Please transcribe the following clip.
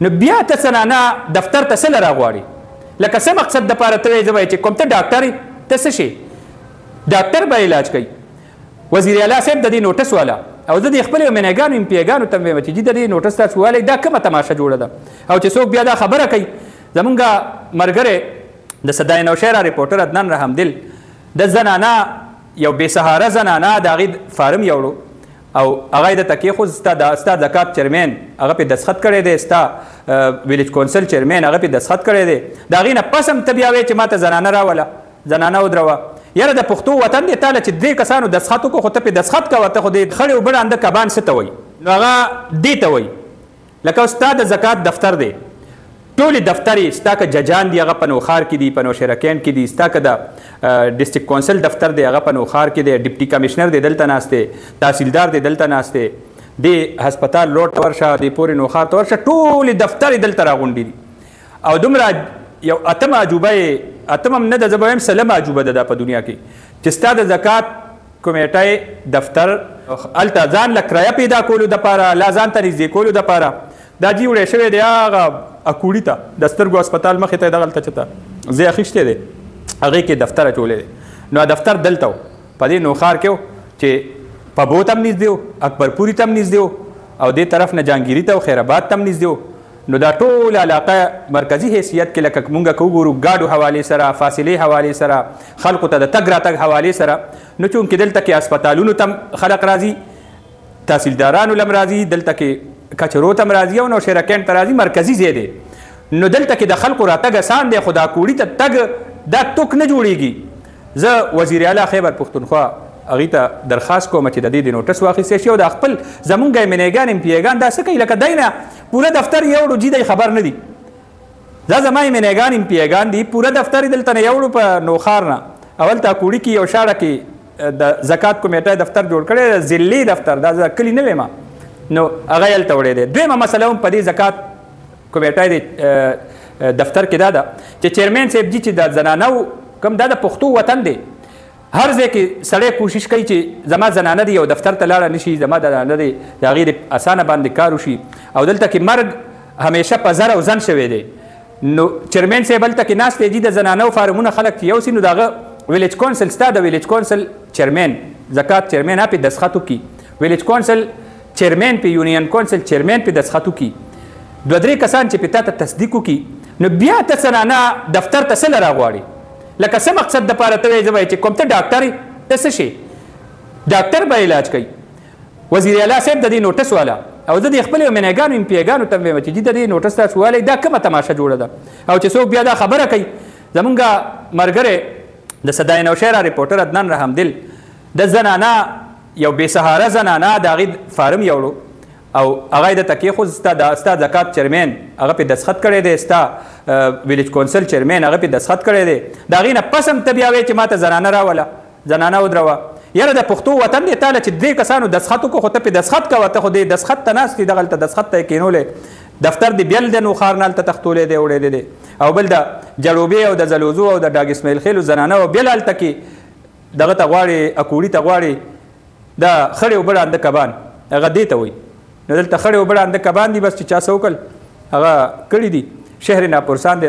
نو بیا ته زنانه دفتر ته څه راغواړي لکه څه مقصد دپاره ته وایې زه به چې کوم ته ډاکټر یې ته څه شي ډاکټر به علاج کوي وزیر اعلی صاحب د دې نوټس والا او زه د خپلو منیګانو ام پی ایګانو ته وایم چې د دې نوټس تاسو والی دا کومه تماشه جوړه ده او چې څوک بیا دا خبره کوي زمونږ ملګری د صدای نوشهره ریپورټر عدنان رحمدل د زنانه یو بې سهاره زنانه د هغې فارم یوړو او هغه یې درته کېښود ستا زکات چیرمین هغه پې دستخط کړی دی ستا ویلیج کونسل چیرمین هغه پې دستخط کړی دی د هغې نه پس هم ته بیا وایې چې ما ته زنانه راوله زنانه ودروه یاره د پښتو وطن دی تاله چې درې کسانو دستخط وکړو خو ته پې دستخط کوه ته خو د خړې اوبه ړانده کبان څه ته وایي نو هغه دې ته وایي لکه ستا د زکات دفتر دی ټولې دفتر یې ستا که ججان دي هغه په نوښار کې دي په نوشهره کې دي ستا که د ډسټرکټ کونسل دفتر دی هغه په نوښار کې دی ډپټي کمشنر دی دلته ناست دی تحصیلدار دی دلته ناست دی د هسپتال روډ ته ورشه د پورې نوښار ته ورشه ټولې دفتر یې دلته راغونډي دي او دومره یو اتم عجوبه یې اتم هم نه ده زه به وایم سلم عجوبه ده دا په دنیا کې چې ستا د زکات کمیټۍ دفتر هلته ځان له کرایه پیدا کولو دپاره لا ځان ته نږدې کولو دپاره دا جي وړی شوی دی هغه اکوړي ته د سترګو هسپتال مخې ته یې دغلته چې ته ځای اخیستی دی هغې کې دفتر اچولی دی نو دفتر دلته و په دې نوښار کې و چې په بو ته هم نږدې و اکبرپوري ته هم نږدې و او دې طرف نه جهانګیري ته و خیرآباد ته هم نږدې و نو دا ټول علاقه مرکزي حیثیت کې لکه مونږ که وګورو ګاډو حوالې سره فاصلې حوالې سره خلکو ته د تګ راتګ حوالې سره نو چونکې دلته کې هسپتالونو ته خلک راځي تحصیلدارانو لم راځي دلته کې کچرو ته هم راځي او نوشهره کینټ ته راځي مرکزي ځای دی نو دلته کې د خلکو راتګ اسان دی خو دا کوړي ته تګ دا توک نه جوړیږي زه وزیر اعلی خیبر پښتونخوا هغې ته درخواست کوم چې د دې د نوټس واخیستی شي او د خپل زمونږ ایمنیګان ام پی ایګان دا څه کوي لکه دی نه پوره دفتر یوړو جي دی خبر نه دي دا زما ایمنیګان ام پی ایګان دي پوره دفتر یې دلته نه یوړو په نوښار نه اول ته کوړي کې یو شاړه کې د زکات کمیټه دفتر جوړ کړی ضلعي دفتر دا زه کلي نه ویم نو هغه یې هلته وړی دی دویمه مسله هم په دې زکات کمیټه د دفتر کې دا ده چې چیرمین صاحب جي چې د زنانو کوم دا د پښتو وطن دی هر ځای کې سړی کوشش کوي چې زما زنانه دی یو دفتر ته لاړه نشي زما زنانه دی د هغې د اسانه باندې کار وشي او دلته کې مرګ همیشه په زر او زن شوی دی نو چیرمین صاحب هلته کې ناست دی جي د زنانو فارمونه خلک چې یوسي نو د هغه ویلیج کونسل ستا د ویلیج کونسل چیرمین زکات چیرمین هغه پې دستخط وکړي ویلیج کونسل چیرمین په یونین کونسل چیرمین په دستخط وکړي دوه درې کسان چې په تا ته تصدیق وکړي نو بیا ته زنانه دفتر ته څه راغواړي لکه څه مقصد دپاره ته وایې زه به چې کوم ته ډاکټر یې ته څه شي ډاکټر به علاج کوي وزیر اعلی صاحب د دې نوټس والا او زه د خپلو منیګانو ام پی ایګانو ته وایم چې د دې نوټس تاسو والی دا کومه تماشه جوړه ده او چې څوک بیا دا خبره کوي زمونږ ملګری د صدای نوشهره ریپورټر عدنان رحمدل د زنانه یو بې سهاره زنانه د هغې فارم یوړو او هغه یې درته کېښود ستا زکات چیرمین هغه پې دستخط کړی دی ستا ویلیج کونسل چیرمین هغه پې دستخط کړی دی د هغې نه پس هم ته بیا وایې چې ما ته زنانه راوله زنانه ودروه یاره د پښتو وطن دی تاله چې درې کسانو دستخط وکړو خو ته پې دستخط کوه ته خو د دستخط ته ناست دي دغلته دستخط ته یې کېنولی دفتر دی بیل د نوښار نه هلته تختولی دی وړی دی او بل د جړوبې او د زلوزو او د ډاګ اسماعیل خیلو زنانه او بل هلته کې دغه ته غواړي اکوړي ته غواړي د خړې اوبه ړانده کبان هغه دې ته وایي نو دلته خړې اوبه ړانده کبان دي بس چې چا څه وکړل هغه کړي دي شهر ناپرسان دی